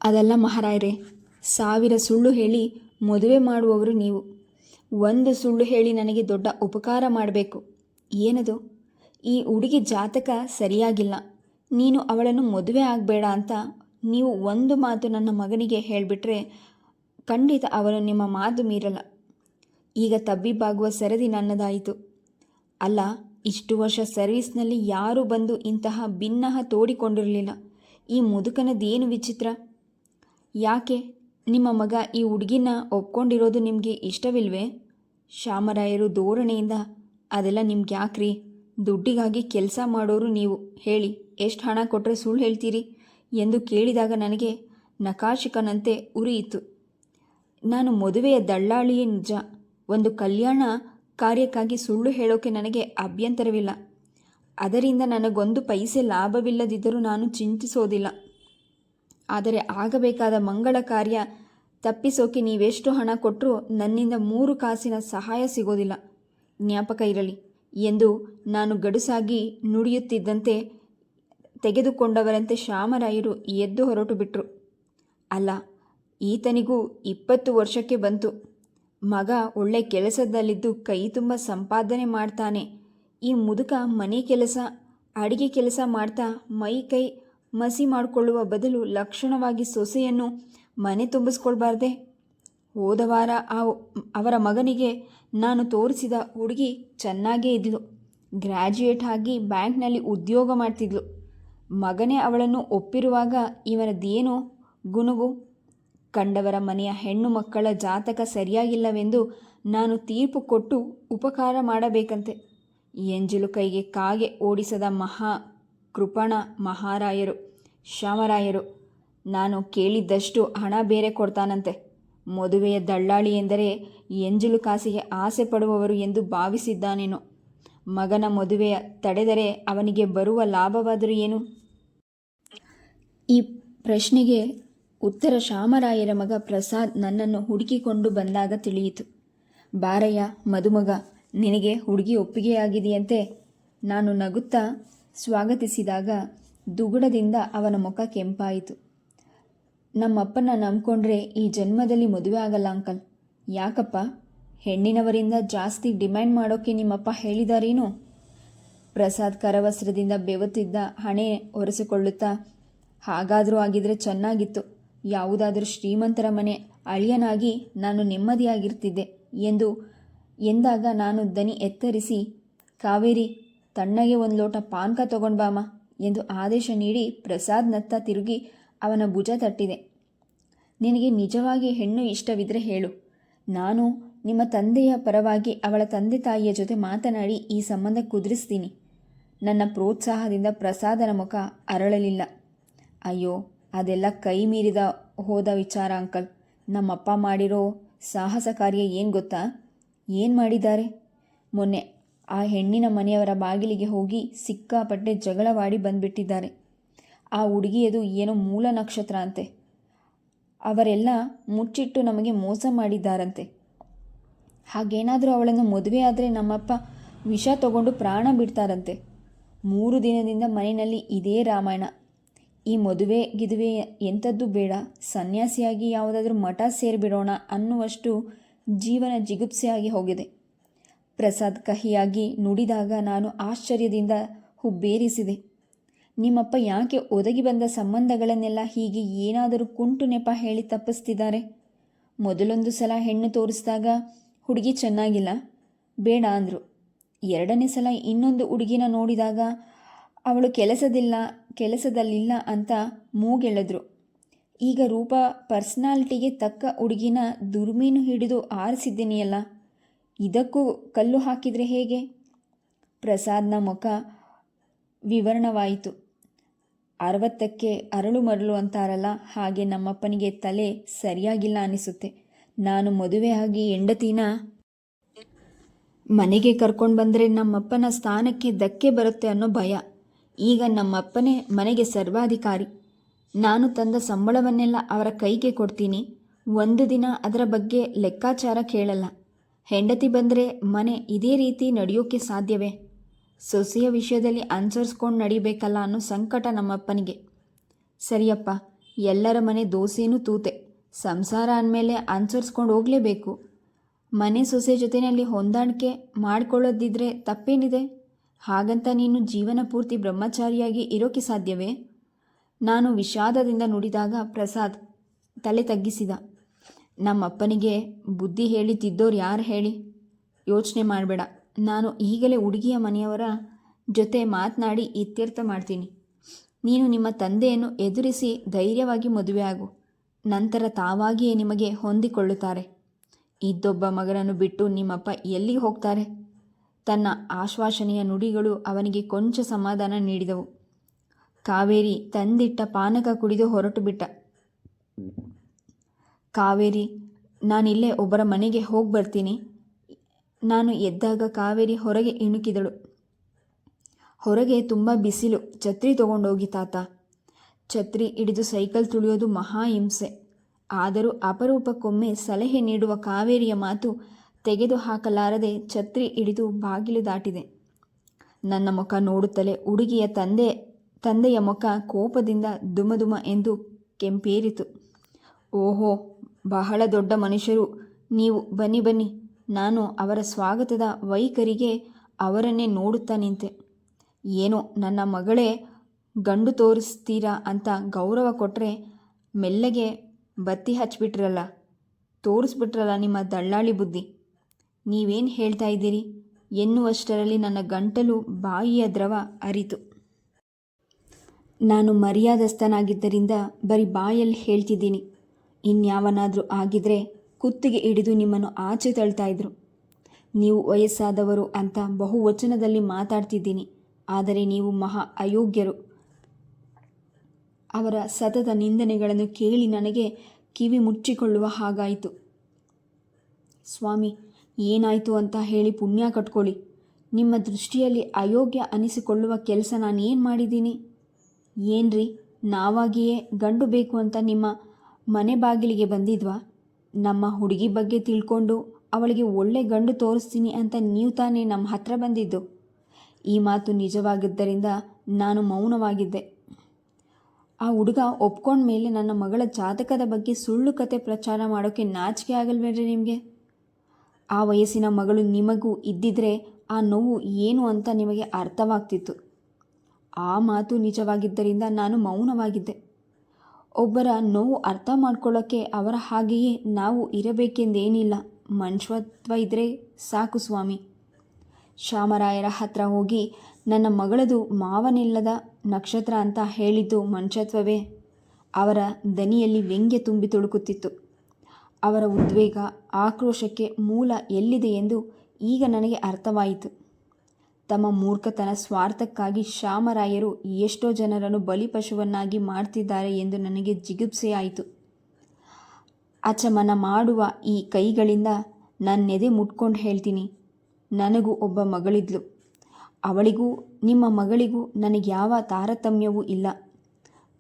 ಅದಲ್ಲ ಮಹಾರಾಯರೇ, 1000 ಸುಳ್ಳು ಹೇಳಿ ಮದುವೆ ಮಾಡುವವರು ನೀವು. ಒಂದು ಸುಳ್ಳು ಹೇಳಿ ನನಗೆ ದೊಡ್ಡ ಉಪಕಾರ ಮಾಡಬೇಕು. ಏನದು? ಈ ಹುಡುಗಿ ಜಾತಕ ಸರಿಯಾಗಿಲ್ಲ, ನೀನು ಅವಳನ್ನು ಮದುವೆ ಆಗಬೇಡ ಅಂತ ನೀವು ಒಂದು ಮಾತು ನನ್ನ ಮಗನಿಗೆ ಹೇಳಿಬಿಟ್ರೆ ಖಂಡಿತ ಅವನು ನಿಮ್ಮ ಮಾತು ಮೀರಲ್ಲ. ಈಗ ತಬ್ಬಿಬ್ಬಾಗುವ ಸರದಿ ನನ್ನದಾಯಿತು. ಅಲ್ಲ, ಇಷ್ಟು ವರ್ಷ ಸರ್ವೀಸ್ನಲ್ಲಿ ಯಾರೂ ಬಂದು ಇಂತಹ ಭಿನ್ನಹ ತೋಡಿಕೊಂಡಿರಲಿಲ್ಲ. ಈ ಮುದುಕನದೇನು ವಿಚಿತ್ರ? ಯಾಕೆ ನಿಮ್ಮ ಮಗ ಈ ಹುಡುಗಿನ ಒಪ್ಕೊಂಡಿರೋದು ನಿಮಗೆ ಇಷ್ಟವಿಲ್ವೇ? ಶ್ಯಾಮರಾಯರು ಧೋರಣೆಯಿಂದ, ಅದೆಲ್ಲ ನಿಮ್ಗೆ ಯಾಕ್ರಿ? ದುಡ್ಡಿಗಾಗಿ ಕೆಲಸ ಮಾಡೋರು ನೀವು. ಹೇಳಿ, ಎಷ್ಟು ಹಣ ಕೊಟ್ಟರೆ ಸುಳ್ಳು ಹೇಳ್ತೀರಿ ಎಂದು ಕೇಳಿದಾಗ ನನಗೆ ನಕಾಶಿಕನಂತೆ ಉರಿಯಿತು. ನಾನು ಮದುವೆಯ ದಳ್ಳಾಳಿಯೇ ನಿಜ. ಒಂದು ಕಲ್ಯಾಣ ಕಾರ್ಯಕ್ಕಾಗಿ ಸುಳ್ಳು ಹೇಳೋಕೆ ನನಗೆ ಅಭ್ಯಂತರವಿಲ್ಲ. ಅದರಿಂದ ನನಗೊಂದು ಪೈಸೆ ಲಾಭವಿಲ್ಲದಿದ್ದರೂ ನಾನು ಚಿಂತಿಸೋದಿಲ್ಲ. ಆದರೆ ಆಗಬೇಕಾದ ಮಂಗಳ ಕಾರ್ಯ ತಪ್ಪಿಸೋಕೆ ನೀವೆಷ್ಟು ಹಣ ಕೊಟ್ಟರೂ ನನ್ನಿಂದ 3 ಕಾಸಿನ ಸಹಾಯ ಸಿಗೋದಿಲ್ಲ, ಜ್ಞಾಪಕ ಇರಲಿ ಎಂದು ನಾನು ಗಡುಸಾಗಿ ನುಡಿಯುತ್ತಿದ್ದಂತೆ ತೆಗೆದುಕೊಂಡವರಂತೆ ಶ್ಯಾಮರಾಯರು ಎದ್ದು ಹೊರಟು ಬಿಟ್ಟರು. ಅಲ್ಲ, ಈತನಿಗೂ 20 ವರ್ಷಕ್ಕೆ ಬಂತು. ಮಗ ಒಳ್ಳೆ ಕೆಲಸದಲ್ಲಿದ್ದು ಕೈ ತುಂಬ ಸಂಪಾದನೆ ಮಾಡ್ತಾನೆ. ಈ ಮುದುಕ ಮನೆ ಕೆಲಸ, ಅಡಿಗೆ ಕೆಲಸ ಮಾಡ್ತಾ ಮೈ ಕೈ ಮಸಿ ಮಾಡಿಕೊಳ್ಳುವ ಬದಲು ಲಕ್ಷಣವಾಗಿ ಸೊಸೆಯನ್ನು ಮನೆ ತುಂಬಿಸ್ಕೊಳ್ಬಾರ್ದೆ? ಹೋದ ವಾರ ಅವರ ಮಗನಿಗೆ ನಾನು ತೋರಿಸಿದ ಹುಡುಗಿ ಚೆನ್ನಾಗೇ ಇದ್ಲು. ಗ್ರ್ಯಾಜುಯೇಟ್ ಆಗಿ ಬ್ಯಾಂಕ್ನಲ್ಲಿ ಉದ್ಯೋಗ ಮಾಡ್ತಿದ್ಲು. ಮಗನೇ ಅವಳನ್ನು ಒಪ್ಪಿರುವಾಗ ಇವನದೇನು ಗುನುಗು? ಕಂಡವರ ಮನೆಯ ಹೆಣ್ಣು ಮಕ್ಕಳ ಜಾತಕ ಸರಿಯಾಗಿಲ್ಲವೆಂದು ನಾನು ತೀರ್ಪು ಕೊಟ್ಟು ಉಪಕಾರ ಮಾಡಬೇಕಂತೆ. ಎಂಜಲು ಕೈಗೆ ಕಾಗೆ ಓಡಿಸದ ಕೃಪಣ ಮಹಾರಾಯರು ಶ್ಯಾಮರಾಯರು. ನಾನು ಕೇಳಿದ್ದಷ್ಟು ಹಣ ಬೇರೆ ಕೊಡ್ತಾನಂತೆ. ಮದುವೆಯ ದಳ್ಳಾಳಿ ಎಂದರೆ ಎಂಜಲು ಕಾಸಿಗೆ ಆಸೆ ಪಡುವವರು ಎಂದು ಭಾವಿಸಿದ್ದಾನೇನೋ. ಮಗನ ಮದುವೆಯ ತಡೆದರೆ ಅವನಿಗೆ ಬರುವ ಲಾಭವಾದರೂ ಏನು? ಈ ಪ್ರಶ್ನೆಗೆ ಉತ್ತರ ಶ್ಯಾಮರಾಯರ ಮಗ ಪ್ರಸಾದ್ ನನ್ನನ್ನು ಹುಡುಕಿಕೊಂಡು ಬಂದಾಗ ತಿಳಿಯಿತು. ಬಾರಯ್ಯ ಮದುಮಗ, ನಿನಗೆ ಹುಡುಗಿ ಒಪ್ಪಿಗೆಯಾಗಿದೆಯಂತೆ. ನಾನು ನಗುತ್ತಾ ಸ್ವಾಗತಿಸಿದಾಗ ದುಗುಡದಿಂದ ಅವನ ಮುಖ ಕೆಂಪಾಯಿತು. ನಮ್ಮಪ್ಪನ ನಂಬ್ಕೊಂಡ್ರೆ ಈ ಜನ್ಮದಲ್ಲಿ ಮದುವೆ ಆಗಲ್ಲ ಅಂಕಲ್. ಯಾಕಪ್ಪ? ಹೆಣ್ಣಿನವರಿಂದ ಜಾಸ್ತಿ ಡಿಮ್ಯಾಂಡ್ ಮಾಡೋಕ್ಕೆ ನಿಮ್ಮಪ್ಪ ಹೇಳಿದಾರೇನು? ಪ್ರಸಾದ್ ಕರವಸ್ತ್ರದಿಂದ ಬೆವತಿದ್ದ ಹಣೆ ಒರೆಸಿಕೊಳ್ಳುತ್ತಾ, ಹಾಗಾದರೂ ಆಗಿದ್ರೆ ಚೆನ್ನಾಗಿತ್ತು. ಯಾವುದಾದರೂ ಶ್ರೀಮಂತರ ಮನೆ ಅಳಿಯನಾಗಿ ನಾನು ನೆಮ್ಮದಿಯಾಗಿರ್ತಿದ್ದೆ ಎಂದಾಗ ನಾನು ದನಿ ಎತ್ತರಿಸಿ, ಕಾವೇರಿ, ತಣ್ಣಗೆ 1 ಲೋಟ ಪಾನಕ ತಗೊಂಡ್ಬಾಮ ಎಂದು ಆದೇಶ ನೀಡಿ ಪ್ರಸಾದ್ನತ್ತ ತಿರುಗಿ ಅವನ ಭುಜ ತಟ್ಟಿದೆ. ನಿನಗೆ ನಿಜವಾಗಿ ಹೆಣ್ಣು ಇಷ್ಟವಿದ್ದರೆ ಹೇಳು. ನಾನು ನಿಮ್ಮ ತಂದೆಯ ಪರವಾಗಿ ಅವಳ ತಂದೆ ತಾಯಿಯ ಜೊತೆ ಮಾತನಾಡಿ ಈ ಸಂಬಂಧ ಕುದುರಿಸ್ತೀನಿ. ನನ್ನ ಪ್ರೋತ್ಸಾಹದಿಂದ ಪ್ರಸಾದನ ಮುಖ ಅರಳಲಿಲ್ಲ. ಅಯ್ಯೋ, ಅದೆಲ್ಲ ಕೈ ಮೀರಿದ ಹೋದ ವಿಚಾರ ಅಂಕಲ್. ನಮ್ಮಪ್ಪ ಮಾಡಿರೋ ಸಾಹಸ ಕಾರ್ಯ ಏನು ಗೊತ್ತಾ? ಏನು ಮಾಡಿದ್ದಾರೆ? ಮೊನ್ನೆ ಆ ಹೆಣ್ಣಿನ ಮನೆಯವರ ಬಾಗಿಲಿಗೆ ಹೋಗಿ ಸಿಕ್ಕಾಪಟ್ಟೆ ಜಗಳವಾಡಿ ಬಂದುಬಿಟ್ಟಿದ್ದಾರೆ. ಆ ಹುಡುಗಿಯದು ಏನೋ ಮೂಲ ನಕ್ಷತ್ರ ಅಂತೆ. ಅವರೆಲ್ಲ ಮುಚ್ಚಿಟ್ಟು ನಮಗೆ ಮೋಸ ಮಾಡಿದ್ದಾರಂತೆ. ಹಾಗೇನಾದರೂ ಅವಳನ್ನು ಮದುವೆ ಆದರೆ ನಮ್ಮಪ್ಪ ವಿಷ ತಗೊಂಡು ಪ್ರಾಣ ಬಿಡ್ತಾರಂತೆ. 3 ದಿನದಿಂದ ಮನೆಯಲ್ಲಿ ಇದೇ ರಾಮಾಯಣ. ಈ ಮದುವೆ ಗಿದುವೆ ಎಂಥದ್ದು ಬೇಡ, ಸನ್ಯಾಸಿಯಾಗಿ ಯಾವುದಾದ್ರೂ ಮಠ ಸೇರಿಬಿಡೋಣ ಅನ್ನುವಷ್ಟು ಜೀವನ ಜಿಗುಪ್ಸೆಯಾಗಿ ಹೋಗಿದೆ. ಪ್ರಸಾದ್ ಕಹಿಯಾಗಿ ನುಡಿದಾಗ ನಾನು ಆಶ್ಚರ್ಯದಿಂದ ಹುಬ್ಬೇರಿಸಿದೆ. ನಿಮ್ಮಪ್ಪ ಯಾಕೆ ಒದಗಿ ಬಂದ ಸಂಬಂಧಗಳನ್ನೆಲ್ಲ ಹೀಗೆ ಏನಾದರೂ ಕುಂಟು ನೆಪ ಹೇಳಿ ತಪ್ಪಿಸ್ತಿದ್ದಾರೆ? ಮೊದಲೊಂದು ಸಲ ಹೆಣ್ಣು ತೋರಿಸಿದಾಗ ಹುಡುಗಿ ಚೆನ್ನಾಗಿಲ್ಲ, ಬೇಡ ಅಂದರು. 2ನೇ ಸಲ ಇನ್ನೊಂದು ಹುಡುಗಿನ ನೋಡಿದಾಗ ಅವಳು ಕೆಲಸದಲ್ಲಿಲ್ಲ ಅಂತ ಮೂಗೆಳೆದ್ರು. ಈಗ ರೂಪ ಪರ್ಸ್ನಾಲಿಟಿಗೆ ತಕ್ಕ ಹುಡುಗಿನ ದುರ್ಮೀನು ಹಿಡಿದು ಆರಿಸಿದ್ದೀನಿಯಲ್ಲ, ಇದಕ್ಕೂ ಕಲ್ಲು ಹಾಕಿದರೆ ಹೇಗೆ? ಪ್ರಸಾದ್ನ ಮುಖ ವಿವರಣವಾಯಿತು. 60ಕ್ಕೆ ಅರಳು ಮರಳು ಅಂತಾರಲ್ಲ, ಹಾಗೆ ನಮ್ಮಪ್ಪನಿಗೆ ತಲೆ ಸರಿಯಾಗಿಲ್ಲ ಅನಿಸುತ್ತೆ. ನಾನು ಮದುವೆಯಾಗಿ ಹೆಂಡತಿನ ಮನೆಗೆ ಕರ್ಕೊಂಡು ಬಂದರೆ ನಮ್ಮಪ್ಪನ ಸ್ಥಾನಕ್ಕೆ ಧಕ್ಕೆ ಬರುತ್ತೆ ಅನ್ನೋ ಭಯ. ಈಗ ನಮ್ಮಪ್ಪನೇ ಮನೆಗೆ ಸರ್ವಾಧಿಕಾರಿ. ನಾನು ತಂದ ಸಂಬಳವನ್ನೆಲ್ಲ ಅವರ ಕೈಗೆ ಕೊಡ್ತೀನಿ. 1 ದಿನ ಅದರ ಬಗ್ಗೆ ಲೆಕ್ಕಾಚಾರ ಕೇಳಲ್ಲ. ಹೆಂಡತಿ ಬಂದರೆ ಮನೆ ಇದೇ ರೀತಿ ನಡೆಯೋಕ್ಕೆ ಸಾಧ್ಯವೇ? ಸೊಸೆಯ ವಿಷಯದಲ್ಲಿ ಅನುಸರಿಸ್ಕೊಂಡು ನಡಿಬೇಕಲ್ಲ ಅನ್ನೋ ಸಂಕಟ ನಮ್ಮಪ್ಪನಿಗೆ. ಸರಿಯಪ್ಪ, ಎಲ್ಲರ ಮನೆ ದೋಸೆನೂ ತೂತೆ. ಸಂಸಾರ ಅಂದಮೇಲೆ ಅನುಸರಿಸ್ಕೊಂಡು ಹೋಗಲೇಬೇಕು. ಮನೆ ಸೊಸೆ ಜೊತೆಯಲ್ಲಿ ಹೊಂದಾಣಿಕೆ ಮಾಡಿಕೊಳ್ಳೋದಿದ್ರೆ ತಪ್ಪೇನಿದೆ? ಹಾಗಂತ ನೀನು ಜೀವನ ಪೂರ್ತಿ ಬ್ರಹ್ಮಚಾರಿಯಾಗಿ ಇರೋಕ್ಕೆ ಸಾಧ್ಯವೇ? ನಾನು ವಿಷಾದದಿಂದ ನುಡಿದಾಗ ಪ್ರಸಾದ್ ತಲೆ ತಗ್ಗಿಸಿದ. ನಮ್ಮಪ್ಪನಿಗೆ ಬುದ್ಧಿ ಹೇಳಿ ತಿದ್ದೋರು ಯಾರು ಹೇಳಿ? ಯೋಚನೆ ಮಾಡಬೇಡ. ನಾನು ಈಗಲೇ ಹುಡುಗಿಯ ಮನೆಯವರ ಜೊತೆ ಮಾತನಾಡಿ ಇತ್ಯರ್ಥ ಮಾಡ್ತೀನಿ. ನೀನು ನಿಮ್ಮ ತಂದೆಯನ್ನು ಎದುರಿಸಿ ಧೈರ್ಯವಾಗಿ ಮದುವೆ ಆಗು. ನಂತರ ತಾವಾಗಿಯೇ ನಿಮಗೆ ಹೊಂದಿಕೊಳ್ಳುತ್ತಾರೆ. ಇದ್ದೊಬ್ಬ ಮಗನನ್ನು ಬಿಟ್ಟು ನಿಮ್ಮಪ್ಪ ಎಲ್ಲಿಗೆ ಹೋಗ್ತಾರೆ? ತನ್ನ ಆಶ್ವಾಸನೆಯ ನುಡಿಗಳು ಅವನಿಗೆ ಕೊಂಚ ಸಮಾಧಾನ ನೀಡಿದವು. ಕಾವೇರಿ ತಂದಿಟ್ಟ ಪಾನಕ ಕುಡಿದು ಹೊರಟು ಬಿಟ್ಟ. ಕಾವೇರಿ, ನಾನಿಲ್ಲೇ ಒಬ್ಬರ ಮನೆಗೆ ಹೋಗಿ ಬರ್ತೀನಿ. ನಾನು ಎದ್ದಾಗ ಕಾವೇರಿ ಹೊರಗೆ ಇಣುಕಿದಳು. ಹೊರಗೆ ತುಂಬ ಬಿಸಿಲು. ಛತ್ರಿ ತಗೊಂಡೋಗಿ ತಾತ. ಛತ್ರಿ ಹಿಡಿದು ಸೈಕಲ್ ತುಳಿಯೋದು ಮಹಾ ಹಿಂಸೆ. ಆದರೂ ಅಪರೂಪಕ್ಕೊಮ್ಮೆ ಸಲಹೆ ನೀಡುವ ಕಾವೇರಿಯ ಮಾತು ತೆಗೆದು ಹಾಕಲಾರದೆ ಛತ್ರಿ ಹಿಡಿದು ಬಾಗಿಲು ದಾಟಿದೆ. ನನ್ನ ಮುಖ ನೋಡುತ್ತಲೇ ಹುಡುಗಿಯ ತಂದೆಯ ಮುಖ ಕೋಪದಿಂದ ದುಮದುಮ ಎಂದು ಕೆಂಪೇರಿತು. ಓಹೋ, ಬಹಳ ದೊಡ್ಡ ಮನುಷ್ಯರು ನೀವು. ಬನ್ನಿ ಬನ್ನಿ. ನಾನು ಅವರ ಸ್ವಾಗತದ ವೈಖರಿಗೆ ಅವರನ್ನೇ ನೋಡುತ್ತಾ ನಿಂತೆ. ಏನೋ ನನ್ನ ಮಗಳೇ ಗಂಡು ತೋರಿಸ್ತೀರಾ ಅಂತ ಗೌರವ ಕೊಟ್ಟರೆ ಮೆಲ್ಲಗೆ ಬತ್ತಿ ಹಚ್ಚಿಬಿಟ್ರಲ್ಲ, ತೋರಿಸ್ಬಿಟ್ರಲ್ಲ ನಿಮ್ಮ ದಳ್ಳಾಳಿ ಬುದ್ಧಿ. ನೀವೇನು ಹೇಳ್ತಾ ಇದ್ದೀರಿ ಎನ್ನುವಷ್ಟರಲ್ಲಿ ನನ್ನ ಗಂಟಲು ಬಾಯಿಯ ದ್ರವ ಅರಿತು. ನಾನು ಮರ್ಯಾದಸ್ಥನಾಗಿದ್ದರಿಂದ ಬರೀ ಬಾಯಲ್ಲಿ ಹೇಳ್ತಿದ್ದೀನಿ. ಇನ್ಯಾವನಾದರೂ ಆಗಿದ್ರೆ ಕುತ್ತಿಗೆ ಹಿಡಿದು ನಿಮ್ಮನ್ನು ಆಚೆ ತಳ್ತಾ ಇದ್ರು. ನೀವು ವಯಸ್ಸಾದವರು ಅಂತ ಬಹುವಚನದಲ್ಲಿ ಮಾತಾಡ್ತಿದ್ದೀನಿ. ಆದರೆ ನೀವು ಮಹಾ ಅಯೋಗ್ಯರು. ಅವರ ಸತತ ನಿಂದನೆಗಳನ್ನು ಕೇಳಿ ನನಗೆ ಕಿವಿ ಮುಚ್ಚಿಕೊಳ್ಳುವ ಹಾಗಾಯಿತು. ಸ್ವಾಮಿ, ಏನಾಯಿತು ಅಂತ ಹೇಳಿ ಪುಣ್ಯ ಕಟ್ಕೊಳ್ಳಿ. ನಿಮ್ಮ ದೃಷ್ಟಿಯಲ್ಲಿ ಅಯೋಗ್ಯ ಅನಿಸಿಕೊಳ್ಳುವ ಕೆಲಸ ನಾನೇನು ಮಾಡಿದ್ದೀನಿ? ಏನ್ರಿ, ನಾವಾಗಿಯೇ ಗಂಡು ಬೇಕು ಅಂತ ನಿಮ್ಮ ಮನೆ ಬಾಗಿಲಿಗೆ ಬಂದಿದ್ವಾ? ನಮ್ಮ ಹುಡುಗಿ ಬಗ್ಗೆ ತಿಳ್ಕೊಂಡು ಅವಳಿಗೆ ಒಳ್ಳೆ ಗಂಡು ತೋರಿಸ್ತೀನಿ ಅಂತ ನೀವು ತಾನೇ ನಮ್ಮ ಹತ್ರ ಬಂದಿದ್ದು. ಈ ಮಾತು ನಿಜವಾಗಿದ್ದರಿಂದ ನಾನು ಮೌನವಾಗಿದ್ದೆ. ಆ ಹುಡುಗ ಒಪ್ಕೊಂಡ ಮೇಲೆ ನನ್ನ ಮಗಳ ಜಾತಕದ ಬಗ್ಗೆ ಸುಳ್ಳು ಕತೆ ಪ್ರಚಾರ ಮಾಡೋಕ್ಕೆ ನಾಚಿಕೆ ಆಗಲ್ವೇನ್ರಿ ನಿಮಗೆ? ಆ ವಯಸ್ಸಿನ ಮಗಳು ನಿಮಗೂ ಇದ್ದಿದ್ರೆ ಆ ನೋವು ಏನು ಅಂತ ನಿಮಗೆ ಅರ್ಥವಾಗ್ತಿತ್ತು. ಆ ಮಾತು ನಿಜವಾಗಿದ್ದರಿಂದ ನಾನು ಮೌನವಾಗಿದ್ದೆ. ಒಬ್ಬರ ನೋವು ಅರ್ಥ ಮಾಡ್ಕೊಳ್ಳೋಕ್ಕೆ ಅವರ ಹಾಗೆಯೇ ನಾವು ಇರಬೇಕೆಂದೇನಿಲ್ಲ. ಮನುಷ್ಯತ್ವ ಇದ್ದರೆ ಸಾಕು ಸ್ವಾಮಿ. ಶ್ಯಾಮರಾಯರ ಹತ್ರ ಹೋಗಿ ನನ್ನ ಮಗಳದು ಮಾವನಿಲ್ಲದ ನಕ್ಷತ್ರ ಅಂತ ಹೇಳಿದ್ದು ಮನುಷ್ಯತ್ವವೇ? ಅವರ ದನಿಯಲ್ಲಿ ವ್ಯಂಗ್ಯ ತುಂಬಿ ತುಳುಕುತ್ತಿತ್ತು. ಅವರ ಉದ್ವೇಗ, ಆಕ್ರೋಶಕ್ಕೆ ಮೂಲ ಎಲ್ಲಿದೆ ಎಂದು ಈಗ ನನಗೆ ಅರ್ಥವಾಯಿತು. ತಮ್ಮ ಮೂರ್ಖತನ ಸ್ವಾರ್ಥಕ್ಕಾಗಿ ಶ್ಯಾಮರಾಯರು ಎಷ್ಟೋ ಜನರನ್ನು ಬಲಿಪಶುವನ್ನಾಗಿ ಮಾಡ್ತಿದ್ದಾರೆ ಎಂದು ನನಗೆ ಜಿಗುಪ್ಸೆಯಾಯಿತು. ಅಚಮನ ಮಾಡುವ ಈ ಕೈಗಳಿಂದ ನನ್ನೆದೆ ಮುಟ್ಕೊಂಡು ಹೇಳ್ತೀನಿ, ನನಗೂ ಒಬ್ಬ ಮಗಳಿದ್ಲು. ಅವಳಿಗೂ ನಿಮ್ಮ ಮಗಳಿಗೂ ನನಗೆ ಯಾವ ತಾರತಮ್ಯವೂ ಇಲ್ಲ.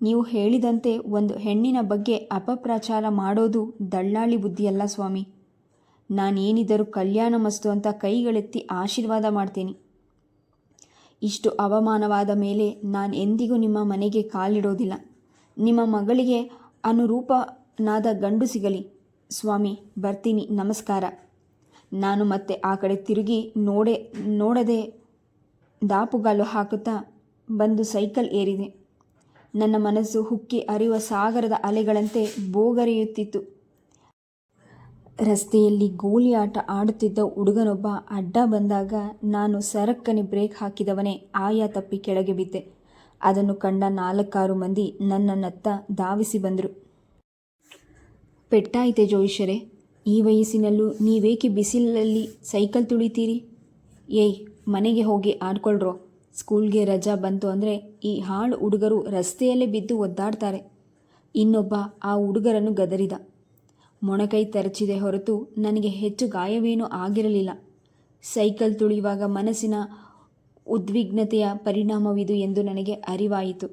ನೀವು ಹೇಳಿದಂತೆ ಒಂದು ಹೆಣ್ಣಿನ ಬಗ್ಗೆ ಅಪಪ್ರಚಾರ ಮಾಡೋದು ದಳ್ಳಾಳಿ ಬುದ್ಧಿಯಲ್ಲ ಸ್ವಾಮಿ. ನಾನೇನಿದ್ದರೂ ಕಲ್ಯಾಣ ಮಸ್ತು ಅಂತ ಕೈಗಳೆತ್ತಿ ಆಶೀರ್ವಾದ ಮಾಡ್ತೀನಿ. ಇಷ್ಟು ಅವಮಾನವಾದ ಮೇಲೆ ನಾನು ಎಂದಿಗೂ ನಿಮ್ಮ ಮನೆಗೆ ಕಾಲಿಡೋದಿಲ್ಲ. ನಿಮ್ಮ ಮಗಳಿಗೆ ಅನುರೂಪನಾದ ಗಂಡು ಸಿಗಲಿ ಸ್ವಾಮಿ. ಬರ್ತೀನಿ, ನಮಸ್ಕಾರ. ನಾನು ಮತ್ತೆ ಆ ಕಡೆ ತಿರುಗಿ ನೋಡದೆ ದಾಪುಗಾಲು ಹಾಕುತ್ತಾ ಬಂದು ಸೈಕಲ್ ಏರಿದೆ. ನನ್ನ ಮನಸ್ಸು ಹುಕ್ಕಿ ಹರಿಯುವ ಸಾಗರದ ಅಲೆಗಳಂತೆ ಬೋಗರೆಯುತ್ತಿತ್ತು. ರಸ್ತೆಯಲ್ಲಿ ಗೋಲಿ ಆಟ ಆಡುತ್ತಿದ್ದ ಹುಡುಗನೊಬ್ಬ ಅಡ್ಡ ಬಂದಾಗ ನಾನು ಸರಕ್ಕನೆ ಬ್ರೇಕ್ ಹಾಕಿದವನೇ ಆಯ ತಪ್ಪಿ ಕೆಳಗೆ ಬಿದ್ದೆ. ಅದನ್ನು ಕಂಡ 4-6 ಮಂದಿ ನನ್ನನ್ನತ್ತ ಧಾವಿಸಿ ಬಂದರು. ಪೆಟ್ಟಾಯಿತೆ ಜೋಯಿಸರೇ, ಈ ವಯಸ್ಸಿನಲ್ಲೂ ನೀವೇಕೆ ಬಿಸಿಲಲ್ಲಿ ಸೈಕಲ್ ತುಳಿತೀರಿ? ಏಯ್, ಮನೆಗೆ ಹೋಗಿ ಆಡ್ಕೊಳ್ರೋ. ಸ್ಕೂಲ್ಗೆ ರಜಾ ಬಂತು ಅಂದರೆ ಈ ಹಾಳು ಹುಡುಗರು ರಸ್ತೆಯಲ್ಲೇ ಬಿದ್ದು ಒದ್ದಾಡ್ತಾರೆ. ಇನ್ನೊಬ್ಬ ಆ ಹುಡುಗರನ್ನು ಗದರಿದ. ಮೊಣಕೈ ತರಚಿದೆ ಹೊರತು ನನಗೆ ಹೆಚ್ಚು ಗಾಯವೇನೂ ಆಗಿರಲಿಲ್ಲ. ಸೈಕಲ್ ತುಳಿಯುವಾಗ ಮನಸ್ಸಿನ ಉದ್ವಿಗ್ನತೆಯ ಪರಿಣಾಮವಿದು ಎಂದು ನನಗೆ ಅರಿವಾಯಿತು.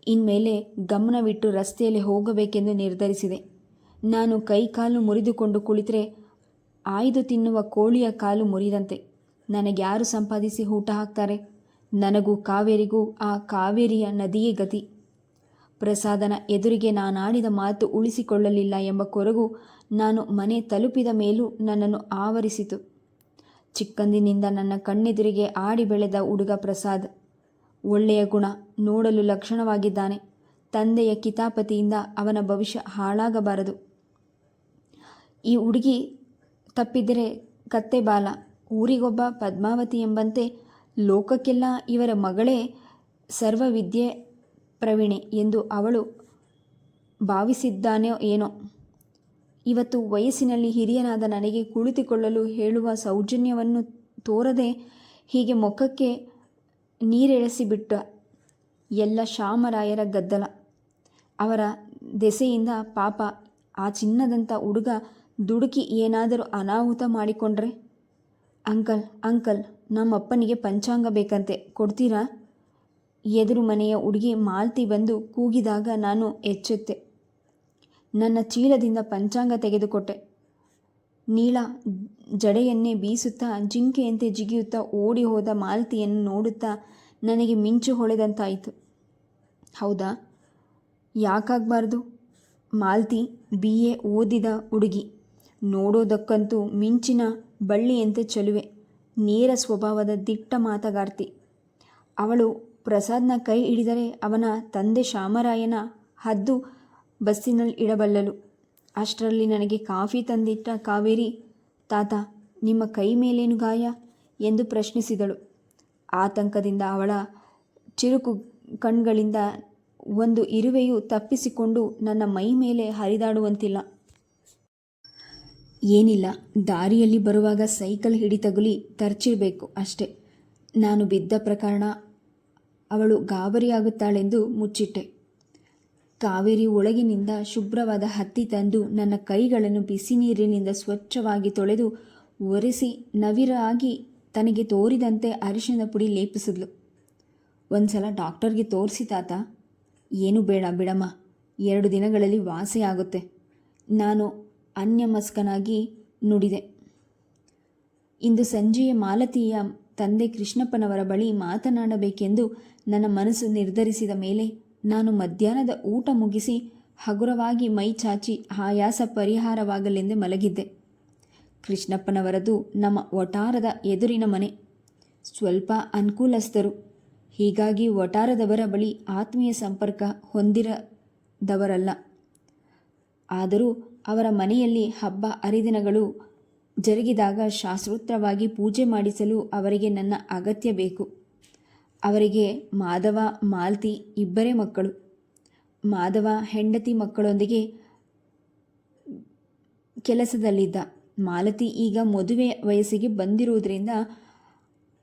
ಇನ್ಮೇಲೆ ಗಮನವಿಟ್ಟು ರಸ್ತೆಯಲ್ಲಿ ಹೋಗಬೇಕೆಂದು ನಿರ್ಧರಿಸಿದೆ. ನಾನು ಕೈ ಕಾಲು ಮುರಿದುಕೊಂಡು ಕುಳಿತರೆ ಆಯ್ದು ತಿನ್ನುವ ಕೋಳಿಯ ಕಾಲು ಮುರಿದಂತೆ. ನನಗ್ಯಾರು ಸಂಪಾದಿಸಿ ಊಟ ಹಾಕ್ತಾರೆ? ನನಗೂ ಕಾವೇರಿಗೂ ಆ ಕಾವೇರಿಯ ನದಿಯೇ ಗತಿ. ಪ್ರಸಾದನ ಎದುರಿಗೆ ನಾನಾಡಿದ ಮಾತು ಉಳಿಸಿಕೊಳ್ಳಲಿಲ್ಲ ಎಂಬ ಕೊರಗು ನಾನು ಮನೆ ತಲುಪಿದ ಮೇಲೂ ನನ್ನನ್ನು ಆವರಿಸಿತು. ಚಿಕ್ಕಂದಿನಿಂದ ನನ್ನ ಕಣ್ಣೆದುರಿಗೆ ಆಡಿ ಬೆಳೆದ ಹುಡುಗ ಪ್ರಸಾದ್. ಒಳ್ಳೆಯ ಗುಣ, ನೋಡಲು ಲಕ್ಷಣವಾಗಿದ್ದಾನೆ. ತಂದೆಯ ಕಿತಾಪತಿಯಿಂದ ಅವನ ಭವಿಷ್ಯ ಹಾಳಾಗಬಾರದು. ಈ ಹುಡುಗಿ ತಪ್ಪಿದರೆ ಕತ್ತೆ ಬಾಲ. ಊರಿಗೊಬ್ಬ ಪದ್ಮಾವತಿ ಎಂಬಂತೆ ಲೋಕಕ್ಕೆಲ್ಲ ಇವರ ಮಗಳೇ ಸರ್ವವಿದ್ಯೆ ಪ್ರವೀಣೆ ಎಂದು ಅವಳು ಭಾವಿಸಿದ್ದಾನೋ ಏನೋ. ಇವತ್ತು ವಯಸ್ಸಿನಲ್ಲಿ ಹಿರಿಯನಾದ ನನಗೆ ಕುಳಿತುಕೊಳ್ಳಲು ಹೇಳುವ ಸೌಜನ್ಯವನ್ನು ತೋರದೆ ಹೀಗೆ ಮುಖಕ್ಕೆ ನೀರೆಳೆಸಿಬಿಟ್ಟ. ಎಲ್ಲ ಶಾಮರಾಯರ ಗದ್ದಲ. ಅವರ ದೆಸೆಯಿಂದ ಪಾಪ ಆ ಚಿನ್ನದಂಥ ಹುಡುಗ ದುಡುಕಿ ಏನಾದರೂ ಅನಾಹುತ ಮಾಡಿಕೊಂಡ್ರೆ. ಅಂಕಲ್, ನಮ್ಮಪ್ಪನಿಗೆ ಪಂಚಾಂಗ ಬೇಕಂತೆ, ಕೊಡ್ತೀರಾ? ಎದುರು ಮನೆಯ ಹುಡುಗಿ ಮಾಲ್ತಿ ಬಂದು ಕೂಗಿದಾಗ ನಾನು ಎಚ್ಚೆತ್ತೆ. ನನ್ನ ಚೀಲದಿಂದ ಪಂಚಾಂಗ ತೆಗೆದುಕೊಟ್ಟೆ. ನೀಳ ಜಡೆಯನ್ನೇ ಬೀಸುತ್ತಾ ಜಿಂಕೆಯಂತೆ ಜಿಗಿಯುತ್ತಾ ಓಡಿ ಹೋದ ಮಾಲ್ತಿಯನ್ನು ನೋಡುತ್ತಾ ನನಗೆ ಮಿಂಚು ಹೊಳೆದಂತಾಯಿತು. ಹೌದಾ, ಯಾಕಾಗಬಾರ್ದು? ಮಾಲ್ತಿ BA ಓದಿದ ಹುಡುಗಿ, ನೋಡೋದಕ್ಕಂತೂ ಮಿಂಚಿನ ಬಳ್ಳಿಯಂತೆ ಚಲುವೆ, ನೇರ ಸ್ವಭಾವದ ದಿಟ್ಟ ಮಾತಗಾರ್ತಿ. ಅವಳು ಪ್ರಸಾದ್ನ ಕೈ ಹಿಡಿದರೆ ಅವನ ತಂದೆ ಶಾಮರಾಯನ ಹದ್ದು ಬಸ್ಸಿನಲ್ಲಿ ಇಡಬಲ್ಲಳು. ಅಷ್ಟರಲ್ಲಿ ನನಗೆ ಕಾಫಿ ತಂದಿಟ್ಟ ಕಾವೇರಿ, ತಾತ, ನಿಮ್ಮ ಕೈ ಮೇಲೇನು ಗಾಯ ಎಂದು ಪ್ರಶ್ನಿಸಿದಳು. ಆತಂಕದಿಂದ ಅವಳ ಚಿರುಕು ಕಣ್ಗಳಿಂದ ಒಂದು ಇರುವೆಯು ತಪ್ಪಿಸಿಕೊಂಡು ನನ್ನ ಮೈ ಮೇಲೆ ಹರಿದಾಡುವಂತಿಲ್ಲ. ಏನಿಲ್ಲ, ದಾರಿಯಲ್ಲಿ ಬರುವಾಗ ಸೈಕಲ್ ಹಿಡಿತಗುಲಿ ತರ್ಚಿರಬೇಕು ಅಷ್ಟೆ. ನಾನು ಬಿದ್ದ ಪ್ರಕರಣ ಅವಳು ಗಾಬರಿಯಾಗುತ್ತಾಳೆಂದು ಮುಚ್ಚಿಟ್ಟೆ. ಕಾವೇರಿ ಒಳಗಿನಿಂದ ಶುಭ್ರವಾದ ಹತ್ತಿ ತಂದು ನನ್ನ ಕೈಗಳನ್ನು ಬಿಸಿ ನೀರಿನಿಂದ ಸ್ವಚ್ಛವಾಗಿ ತೊಳೆದು ಒರೆಸಿ ನವಿರಾಗಿ ತನಗೆ ತೋರಿದಂತೆ ಅರಿಶಿಣದ ಪುಡಿ ಲೇಪಿಸಿದ್ಲು. ಒಂದ್ಸಲ ಡಾಕ್ಟರ್ಗೆ ತೋರಿಸಿ ತಾತ. ಏನು ಬೇಡ ಬಿಡಮ್ಮ, 2 ದಿನಗಳಲ್ಲಿ ವಾಸಿಯಾಗುತ್ತೆ. ನಾನು ಅನ್ಯಮಸ್ಕನಾಗಿ ನುಡಿದೆ. ಇಂದು ಸಂಜೆಯ ಮಾಲತಿಯ ತಂದೆ ಕೃಷ್ಣಪ್ಪನವರ ಬಳಿ ಮಾತನಾಡಬೇಕೆಂದು ನನ್ನ ಮನಸ್ಸು ನಿರ್ಧರಿಸಿದ ಮೇಲೆ ನಾನು ಮಧ್ಯಾಹ್ನದ ಊಟ ಮುಗಿಸಿ ಹಗುರವಾಗಿ ಮೈ ಚಾಚಿ ಆಯಾಸ ಪರಿಹಾರವಾಗಲೆಂದೇ ಮಲಗಿದ್ದೆ. ಕೃಷ್ಣಪ್ಪನವರದು ನಮ್ಮ ವಠಾರದ ಎದುರಿನ ಮನೆ. ಸ್ವಲ್ಪ ಅನುಕೂಲಸ್ಥರು. ಹೀಗಾಗಿ ವಠಾರದವರ ಬಳಿ ಆತ್ಮೀಯ ಸಂಪರ್ಕ ಹೊಂದಿರದವರಲ್ಲ. ಆದರೂ ಅವರ ಮನೆಯಲ್ಲಿ ಹಬ್ಬ ಹರಿದಿನಗಳು ಜರುಗಿದಾಗ ಶಾಸ್ತ್ರೋಕ್ತವಾಗಿ ಪೂಜೆ ಮಾಡಿಸಲು ಅವರಿಗೆ ನನ್ನ ಅಗತ್ಯ ಬೇಕು. ಅವರಿಗೆ ಮಾಧವ, ಮಾಲ್ತಿ ಇಬ್ಬರೇ ಮಕ್ಕಳು. ಮಾಧವ ಹೆಂಡತಿ ಮಕ್ಕಳೊಂದಿಗೆ ಕೆಲಸದಲ್ಲಿದ್ದ. ಮಾಲತಿ ಈಗ ಮದುವೆ ವಯಸ್ಸಿಗೆ ಬಂದಿರುವುದರಿಂದ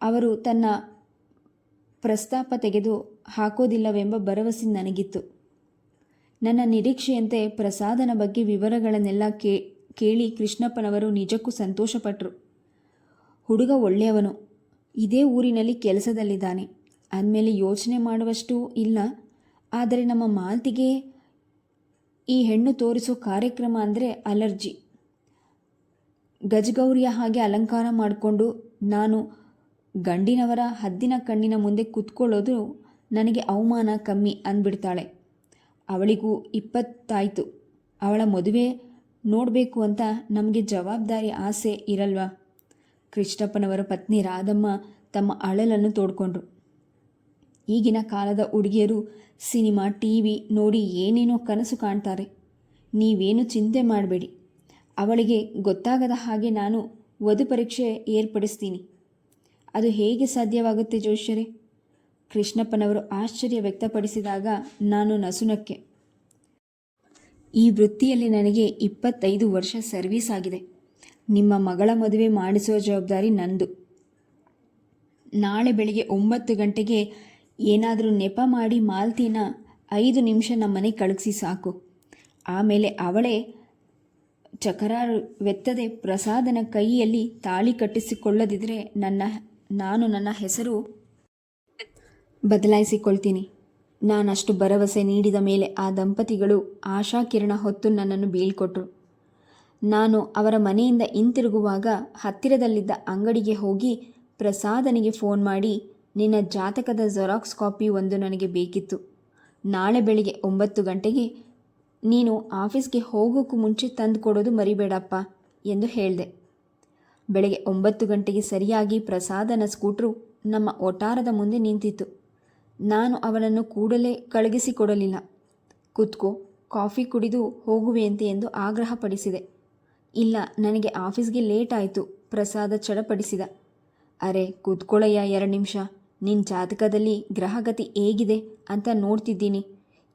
ಅವರು ತನ್ನ ಪ್ರಸ್ತಾಪ ತೆಗೆದು ಹಾಕೋದಿಲ್ಲವೆಂಬ ಭರವಸೆ ನನಗಿತ್ತು. ನನ್ನ ನಿರೀಕ್ಷೆಯಂತೆ ಪ್ರಸಾದನ ಬಗ್ಗೆ ವಿವರಗಳನ್ನೆಲ್ಲ ಕೇಳಿ ಕೃಷ್ಣಪ್ಪನವರು ನಿಜಕ್ಕೂ ಸಂತೋಷಪಟ್ಟರು. ಹುಡುಗ ಒಳ್ಳೆಯವನು, ಇದೇ ಊರಿನಲ್ಲಿ ಕೆಲಸದಲ್ಲಿದ್ದಾನೆ ಅಂದಮೇಲೆ ಯೋಚನೆ ಮಾಡುವಷ್ಟು ಇಲ್ಲ. ಆದರೆ ನಮ್ಮ ಮಾಲ್ತಿಗೆ ಈ ಹೆಣ್ಣು ತೋರಿಸೋ ಕಾರ್ಯಕ್ರಮ ಅಂದರೆ ಅಲರ್ಜಿ. ಗಜಗೌರಿಯ ಹಾಗೆ ಅಲಂಕಾರ ಮಾಡಿಕೊಂಡು ನಾನು ಗಂಡಿನವರ ಹದ್ದಿನ ಕಣ್ಣಿನ ಮುಂದೆ ಕೂತ್ಕೊಳ್ಳೋದು ನನಗೆ ಅವಮಾನ ಕಮ್ಮಿ ಅಂದ್ಬಿಡ್ತಾಳೆ. ಅವಳಿಗೂ 20 ಆಯಿತು. ಅವಳ ಮದುವೆ ನೋಡಬೇಕು ಅಂತ ನಮಗೆ ಜವಾಬ್ದಾರಿ ಆಸೆ ಇರಲ್ವಾ? ಕೃಷ್ಣಪ್ಪನವರ ಪತ್ನಿ ರಾಧಮ್ಮ ತಮ್ಮ ಅಳಲನ್ನು ತೋಡ್ಕೊಂಡ್ರು. ಈಗಿನ ಕಾಲದ ಹುಡುಗಿಯರು ಸಿನಿಮಾ, TV ನೋಡಿ ಏನೇನೋ ಕನಸು ಕಾಣ್ತಾರೆ. ನೀವೇನು ಚಿಂತೆ ಮಾಡಬೇಡಿ. ಅವಳಿಗೆ ಗೊತ್ತಾಗದ ಹಾಗೆ ನಾನು ವಧು ಪರೀಕ್ಷೆ ಏರ್ಪಡಿಸ್ತೀನಿ. ಅದು ಹೇಗೆ ಸಾಧ್ಯವಾಗುತ್ತೆ ಜೋಷ್ಯರೇ? ಕೃಷ್ಣಪ್ಪನವರು ಆಶ್ಚರ್ಯ ವ್ಯಕ್ತಪಡಿಸಿದಾಗ ನಾನು ನಸುನಕ್ಕೆ. ಈ ವೃತ್ತಿಯಲ್ಲಿ ನನಗೆ 25 ವರ್ಷ ಸರ್ವೀಸ್ ಆಗಿದೆ. ನಿಮ್ಮ ಮಗಳ ಮದುವೆ ಮಾಡಿಸುವ ಜವಾಬ್ದಾರಿ ನಂದು. ನಾಳೆ ಬೆಳಿಗ್ಗೆ 9 ಗಂಟೆಗೆ ಏನಾದರೂ ನೆಪ ಮಾಡಿ ಮಾಲ್ತಿನ 5 ನಿಮಿಷ ನಮ್ಮನೆ ಕಳಿಸಿ ಸಾಕು. ಆಮೇಲೆ ಅವಳೇ ಚಕರಾರವೆತ್ತದೆ ಪ್ರಸಾದನ ಕೈಯಲ್ಲಿ ತಾಳಿ ಕಟ್ಟಿಸಿಕೊಳ್ಳದಿದ್ದರೆ ನಾನು ನನ್ನ ಹೆಸರು ಬದಲಾಯಿಸಿಕೊಳ್ತೀನಿ. ನಾನಷ್ಟು ಭರವಸೆ ನೀಡಿದ ಮೇಲೆ ಆ ದಂಪತಿಗಳು ಆಶಾಕಿರಣ ಹೊತ್ತು ನನ್ನನ್ನು ಬೀಳ್ಕೊಟ್ರು. ನಾನು ಅವರ ಮನೆಯಿಂದ ಹಿಂತಿರುಗುವಾಗ ಹತ್ತಿರದಲ್ಲಿದ್ದ ಅಂಗಡಿಗೆ ಹೋಗಿ ಪ್ರಸಾದನಿಗೆ ಫೋನ್ ಮಾಡಿ, ನಿನ್ನ ಜಾತಕದ ಜೆರಾಕ್ಸ್ ಕಾಪಿ ಒಂದು ನನಗೆ ಬೇಕಿತ್ತು. ನಾಳೆ ಬೆಳಿಗ್ಗೆ 9 ಗಂಟೆಗೆ ನೀನು ಆಫೀಸ್ಗೆ ಹೋಗೋಕ್ಕೂ ಮುಂಚೆ ತಂದು ಕೊಡೋದು ಮರಿಬೇಡಪ್ಪ ಎಂದು ಹೇಳಿದೆ. ಬೆಳಗ್ಗೆ 9 ಗಂಟೆಗೆ ಸರಿಯಾಗಿ ಪ್ರಸಾದನ ಸ್ಕೂಟ್ರು ನಮ್ಮ ಒಟಾರದ ಮುಂದೆ ನಿಂತಿತ್ತು. ನಾನು ಅವನನ್ನು ಕೂಡಲೇ ಕಳುಹಿಸಿಕೊಡಲಿಲ್ಲ. ಕೂತ್ಕೋ, ಕಾಫಿ ಕುಡಿದು ಹೋಗುವೆಯಂತೆ ಎಂದು ಆಗ್ರಹಪಡಿಸಿದೆ. ಇಲ್ಲ, ನನಗೆ ಆಫೀಸ್ಗೆ ಲೇಟ್ ಆಯಿತು, ಪ್ರಸಾದ ಚಡಪಡಿಸಿದ. ಅರೆ ಕೂತ್ಕೊಳ್ಳಯ್ಯ, 2 ನಿಮಿಷ. ನಿನ್ನ ಜಾತಕದಲ್ಲಿ ಗ್ರಹಗತಿ ಹೇಗಿದೆ ಅಂತ ನೋಡ್ತಿದ್ದೀನಿ.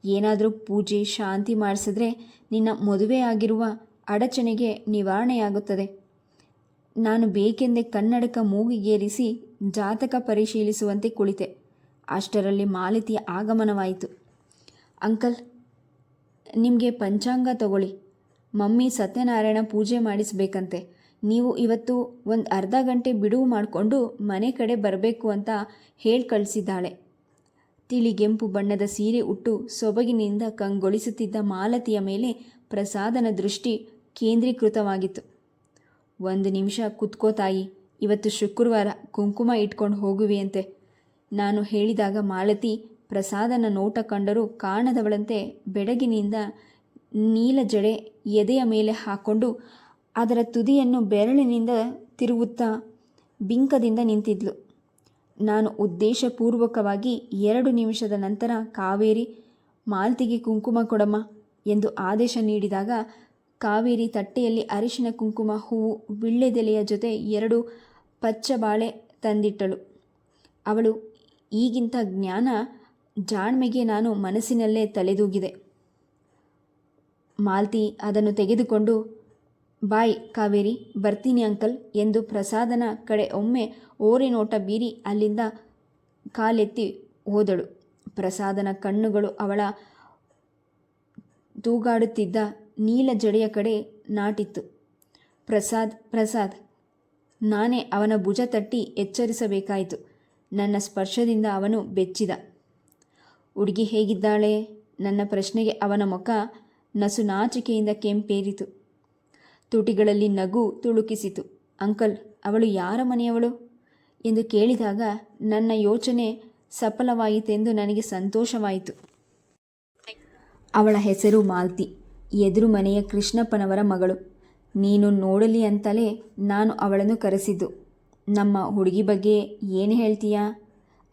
ಏನಾದರೂ ಪೂಜೆ ಶಾಂತಿ ಮಾಡಿಸಿದ್ರೆ ನಿನ್ನ ಮದುವೆಯಾಗಿರುವ ಅಡಚಣೆಗೆ ನಿವಾರಣೆಯಾಗುತ್ತದೆ. ನಾನು ಬೇಕೆಂದೇ ಕನ್ನಡಕ ಮೂಗಿಗೇರಿಸಿ ಜಾತಕ ಪರಿಶೀಲಿಸುವಂತೆ ಕುಳಿತೆ. ಅಷ್ಟರಲ್ಲಿ ಮಾಲತಿಯ ಆಗಮನವಾಯಿತು. ಅಂಕಲ್, ನಿಮಗೆ ಪಂಚಾಂಗ ತಗೊಳ್ಳಿ. ಮಮ್ಮಿ ಸತ್ಯನಾರಾಯಣ ಪೂಜೆ ಮಾಡಿಸಬೇಕಂತೆ. ನೀವು ಇವತ್ತು ಒಂದು ಅರ್ಧ ಗಂಟೆ ಬಿಡುವು ಮಾಡಿಕೊಂಡು ಮನೆ ಕಡೆ ಬರಬೇಕು ಅಂತ ಹೇಳಿ ಕಳಿಸಿದ್ದಾಳೆ. ತಿಳಿಗೆಂಪು ಬಣ್ಣದ ಸೀರೆ ಉಟ್ಟು ಸೊಬಗಿನಿಂದ ಕಂಗೊಳಿಸುತ್ತಿದ್ದ ಮಾಲತಿಯ ಮೇಲೆ ಪ್ರಸಾದನ ದೃಷ್ಟಿ ಕೇಂದ್ರೀಕೃತವಾಗಿತ್ತು. 1 ನಿಮಿಷ ಕುತ್ಕೋ ತಾಯಿ, ಇವತ್ತು ಶುಕ್ರವಾರ, ಕುಂಕುಮ ಇಟ್ಕೊಂಡು ಹೋಗುವೆಯಂತೆ. ನಾನು ಹೇಳಿದಾಗ ಮಾಲತಿ ಪ್ರಸಾದನ ನೋಟ ಕಂಡರೂ ಕಾಣದವಳಂತೆ ಬೆಡಗಿನಿಂದ ನೀಲ ಜಡೆ ಎದೆಯ ಮೇಲೆ ಹಾಕ್ಕೊಂಡು ಅದರ ತುದಿಯನ್ನು ಬೆರಳಿನಿಂದ ತಿರುವುತ್ತಾ ಬಿಂಕದಿಂದ ನಿಂತಿದ್ಲು. ನಾನು ಉದ್ದೇಶಪೂರ್ವಕವಾಗಿ 2 ನಿಮಿಷದ ನಂತರ ಕಾವೇರಿ, ಮಾಲತಿಗೆ ಕುಂಕುಮ ಕೊಡಮ್ಮ ಎಂದು ಆದೇಶ ನೀಡಿದಾಗ ಕಾವೇರಿ ತಟ್ಟೆಯಲ್ಲಿ ಅರಿಶಿನ ಕುಂಕುಮ ಹೂವು ವಿಳ್ಳೆದೆಲೆಯ ಜೊತೆ 2 ಪಚ್ಚಬಾಳೆ ತಂದಿಟ್ಟಳು. ಅವಳು ಈಗಿಂತ ಜ್ಞಾನ ಜಾಣ್ಮೆಗೆ ನಾನು ಮನಸ್ಸಿನಲ್ಲೇ ತಲೆದೂಗಿದೆ. ಮಾಲತಿ ಅದನ್ನು ತೆಗೆದುಕೊಂಡು, ಬಾಯ್ ಕಾವೇರಿ, ಬರ್ತೀನಿ ಅಂಕಲ್ ಎಂದು ಪ್ರಸಾದನ ಕಡೆ ಒಮ್ಮೆ ಓರೆ ನೋಟ ಬೀರಿ ಅಲ್ಲಿಂದ ಕಾಲೆತ್ತಿ ಹೋದಳು. ಪ್ರಸಾದನ ಕಣ್ಣುಗಳು ಅವಳ ತೂಗಾಡುತ್ತಿದ್ದ ನೀಲ ಜಡೆಯ ಕಡೆ ನಾಟಿತ್ತು. ಪ್ರಸಾದ್. ನಾನೇ ಅವನ ಭುಜ ತಟ್ಟಿ ಎಚ್ಚರಿಸಬೇಕಾಯಿತು. ನನ್ನ ಸ್ಪರ್ಶದಿಂದ ಅವನು ಬೆಚ್ಚಿದ. ಹುಡುಗಿ ಹೇಗಿದ್ದಾಳೆ? ನನ್ನ ಪ್ರಶ್ನೆಗೆ ಅವನ ಮುಖ ನಸುನಾಚಿಕೆಯಿಂದ ಕೆಂಪೇರಿತು. ತುಟಿಗಳಲ್ಲಿ ನಗು ತುಳುಕಿಸಿತು. ಅಂಕಲ್, ಅವಳು ಯಾರ ಮನೆಯವಳು ಎಂದು ಕೇಳಿದಾಗ ನನ್ನ ಯೋಚನೆ ಸಫಲವಾಯಿತೆಂದು ನನಗೆ ಸಂತೋಷವಾಯಿತು. ಅವಳ ಹೆಸರು ಮಾಲತಿ, ಎದುರು ಮನೆಯ ಕೃಷ್ಣಪ್ಪನವರ ಮಗಳು. ನೀನು ನೋಡಲಿ ಅಂತಲೇ ನಾನು ಅವಳನ್ನು ಕರೆಸಿದ್ದು. ನಮ್ಮ ಹುಡುಗಿ ಬಗ್ಗೆ ಏನು ಹೇಳ್ತೀಯಾ?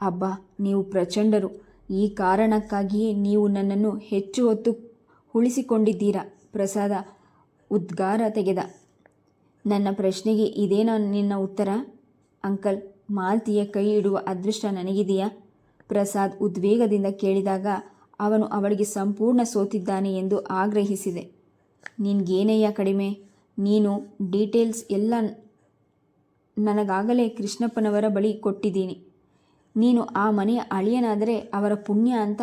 ಅಬ್ಬಾ, ನೀವು ಪ್ರಚಂಡರು. ಈ ಕಾರಣಕ್ಕಾಗಿಯೇ ನೀವು ನನ್ನನ್ನು ಹೆಚ್ಚು ಹೊತ್ತು ಉಳಿಸಿಕೊಂಡಿದ್ದೀರಾ. ಪ್ರಸಾದ ಉದ್ಗಾರ ತೆಗೆದ. ನನ್ನ ಪ್ರಶ್ನೆಗೆ ಇದೇನಾ ನಿನ್ನ ಉತ್ತರ? ಅಂಕಲ್, ಮಾಲತಿಯ ಕೈ ಇಡುವ ಅದೃಷ್ಟ ನನಗಿದೆಯಾ? ಪ್ರಸಾದ್ ಉದ್ವೇಗದಿಂದ ಕೇಳಿದಾಗ ಅವನು ಅವಳಿಗೆ ಸಂಪೂರ್ಣ ಸೋತಿದ್ದಾನೆ ಎಂದು ಆಗ್ರಹಿಸಿದೆ. ನಿನ್ಗೇನಯ್ಯ ಕಡಿಮೆ? ನೀನು ಡೀಟೇಲ್ಸ್ ಎಲ್ಲ ನನಗಾಗಲೇ ಕೃಷ್ಣಪ್ಪನವರ ಬಳಿ ಕೊಟ್ಟಿದ್ದೀನಿ. ನೀನು ಆ ಮನೆಯ ಅಳಿಯನಾದರೆ ಅವರ ಪುಣ್ಯ ಅಂತ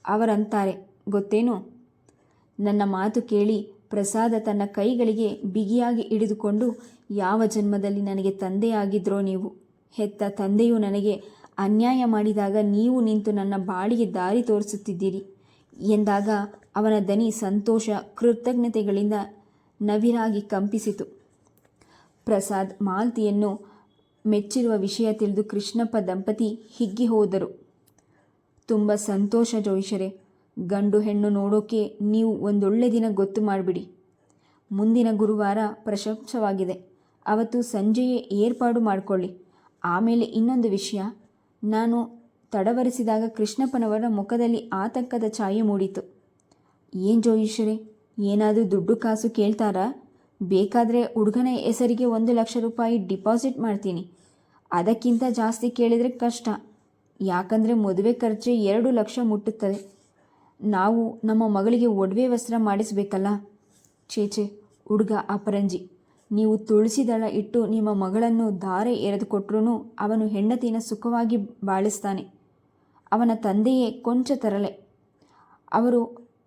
ಅವರಂತಾರೆ, ಗೊತ್ತೇನು? ನನ್ನ ಮಾತು ಕೇಳಿ ಪ್ರಸಾದ ತನ್ನ ಕೈಗಳಿಗೆ ಬಿಗಿಯಾಗಿ ಹಿಡಿದುಕೊಂಡು, ಯಾವ ಜನ್ಮದಲ್ಲಿ ನನಗೆ ತಂದೆಯಾಗಿದ್ರೋ ನೀವು? ಹೆತ್ತ ತಂದೆಯು ನನಗೆ ಅನ್ಯಾಯ ಮಾಡಿದಾಗ ನೀವು ನಿಂತು ನನ್ನ ಬಾಳಿಗೆ ದಾರಿ ತೋರಿಸುತ್ತಿದ್ದೀರಿ ಎಂದಾಗ ಅವನ ದನಿ ಸಂತೋಷ ಕೃತಜ್ಞತೆಗಳಿಂದ ನವಿರಾಗಿ ಕಂಪಿಸಿತು. ಪ್ರಸಾದ್ ಮಾಲತಿಯನ್ನು ಮೆಚ್ಚಿರುವ ವಿಷಯ ತಿಳಿದು ಕೃಷ್ಣಪ್ಪ ದಂಪತಿ ಹಿಗ್ಗಿ ಹೋದರು. ತುಂಬ ಸಂತೋಷ ಜೋಯಿಸರೇ. ಗಂಡು ಹೆಣ್ಣು ನೋಡೋಕೆ ನೀವು ಒಂದೊಳ್ಳೆ ದಿನ ಗೊತ್ತು ಮಾಡಿಬಿಡಿ. ಮುಂದಿನ ಗುರುವಾರ ಪ್ರಶಂಸವಾಗಿದೆ. ಅವತ್ತು ಸಂಜೆಯೇ ಏರ್ಪಾಡು ಮಾಡಿಕೊಳ್ಳಿ. ಆಮೇಲೆ ಇನ್ನೊಂದು ವಿಷಯ. ನಾನು ತಡವರಿಸಿದಾಗ ಕೃಷ್ಣಪ್ಪನವರ ಮುಖದಲ್ಲಿ ಆತಂಕದ ಛಾಯೆ ಮೂಡಿತು. ಏನು ಜೋಯಿಸರೇ, ಏನಾದರೂ ದುಡ್ಡು ಕಾಸು ಕೇಳ್ತಾರಾ? ಬೇಕಾದರೆ ಹುಡುಗನ ಹೆಸರಿಗೆ 1 ಲಕ್ಷ ರೂಪಾಯಿ ಡಿಪಾಸಿಟ್ ಮಾಡ್ತೀನಿ. ಅದಕ್ಕಿಂತ ಜಾಸ್ತಿ ಕೇಳಿದರೆ ಕಷ್ಟ. ಯಾಕಂದರೆ ಮದುವೆ ಖರ್ಚೆ 2 ಲಕ್ಷ ಮುಟ್ಟುತ್ತದೆ. ನಾವು ನಮ್ಮ ಮಗಳಿಗೆ ಒಡವೆ ವಸ್ತ್ರ ಮಾಡಿಸಬೇಕಲ್ಲ. ಚೇಚೆ, ಹುಡುಗ ಅಪರಂಜಿ. ನೀವು ತುಳಸಿ ದಳ ಇಟ್ಟು ನಿಮ್ಮ ಮಗಳನ್ನು ಧಾರೆ ಎರೆದುಕೊಟ್ರೂ ಅವನು ಹೆಂಡತಿನ ಸುಖವಾಗಿ ಬಾಳಿಸ್ತಾನೆ. ಅವನ ತಂದೆಯೇ ಕೊಂಚ ತರಲೆ. ಅವರು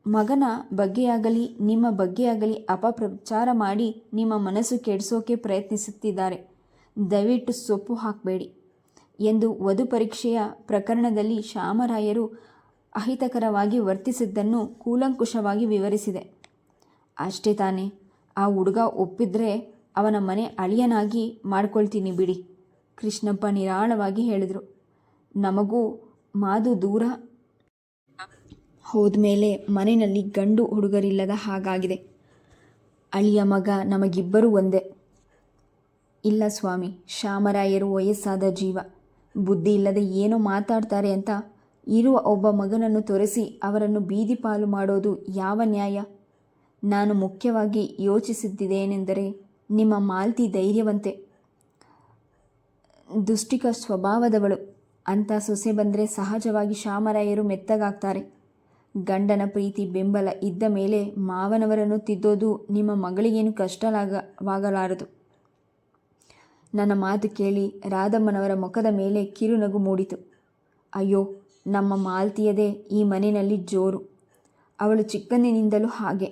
ಮಗನ ಬಗ್ಗೆಯಾಗಲಿ ನಿಮ್ಮ ಬಗ್ಗೆಯಾಗಲಿ ಅಪಪ್ರಚಾರ ಮಾಡಿ ನಿಮ್ಮ ಮನಸ್ಸು ಕೆಡಿಸೋಕೆ ಪ್ರಯತ್ನಿಸುತ್ತಿದ್ದಾರೆ. ದಯವಿಟ್ಟು ಸೊಪ್ಪು ಹಾಕಬೇಡಿ ಎಂದು ವಧು ಪರೀಕ್ಷೆಯ ಪ್ರಕರಣದಲ್ಲಿ ಶಾಮರಾಯರು ಅಹಿತಕರವಾಗಿ ವರ್ತಿಸಿದ್ದನ್ನು ಕೂಲಂಕುಷವಾಗಿ ವಿವರಿಸಿದೆ. ಅಷ್ಟೇ ತಾನೇ? ಆ ಹುಡುಗ ಒಪ್ಪಿದ್ರೆ ಅವನ ಮನೆ ಅಳಿಯನಾಗಿ ಮಾಡ್ಕೊಳ್ತೀನಿ ಬಿಡಿ, ಕೃಷ್ಣಪ್ಪ ನಿರಾಳವಾಗಿ ಹೇಳಿದರು. ನಮಗೂ ಮಾದು ದೂರ ಹೋದ್ಮೇಲೆ ಮನೆಯಲ್ಲಿ ಗಂಡು ಹುಡುಗರಿಲ್ಲದ ಹಾಗಾಗಿದೆ. ಅಳಿಯ ಮಗ ನಮಗಿಬ್ಬರೂ ಒಂದೇ. ಇಲ್ಲ ಸ್ವಾಮಿ, ಶ್ಯಾಮರಾಯರು ವಯಸ್ಸಾದ ಜೀವ, ಬುದ್ಧಿ ಇಲ್ಲದೆ ಏನೋ ಮಾತಾಡ್ತಾರೆ ಅಂತ ಇರುವ ಒಬ್ಬ ಮಗನನ್ನು ತೋರಿಸಿ ಅವರನ್ನು ಬೀದಿ ಪಾಲು ಮಾಡೋದು ಯಾವ ನ್ಯಾಯ? ನಾನು ಮುಖ್ಯವಾಗಿ ಯೋಚಿಸಿದ್ದೇನೆಂದರೆ, ನಿಮ್ಮ ಮಾಲ್ತಿ ಧೈರ್ಯವಂತೆ, ದುಷ್ಟಿಕ ಸ್ವಭಾವದವಳು. ಅಂಥ ಸೊಸೆ ಬಂದರೆ ಸಹಜವಾಗಿ ಶ್ಯಾಮರಾಯರು ಮೆತ್ತಗಾಗ್ತಾರೆ. ಗಂಡನ ಪ್ರೀತಿ ಬೆಂಬಲ ಇದ್ದ ಮೇಲೆ ಮಾವನವರನ್ನು ತಿದ್ದೋದು ನಿಮ್ಮ ಮಗಳಿಗೇನು ಕಷ್ಟವಾಗಲಾರದು. ನನ್ನ ಮಾತು ಕೇಳಿ ರಾಧಮ್ಮನವರ ಮುಖದ ಮೇಲೆ ಕಿರುನಗು ಮೂಡಿತು. ಅಯ್ಯೋ, ನಮ್ಮ ಮಾಲ್ತಿಯದೇ ಈ ಮನೆಯಲ್ಲಿ ಜೋರು. ಅವಳು ಚಿಕ್ಕಂದಿನಿಂದಲೂ ಹಾಗೆ.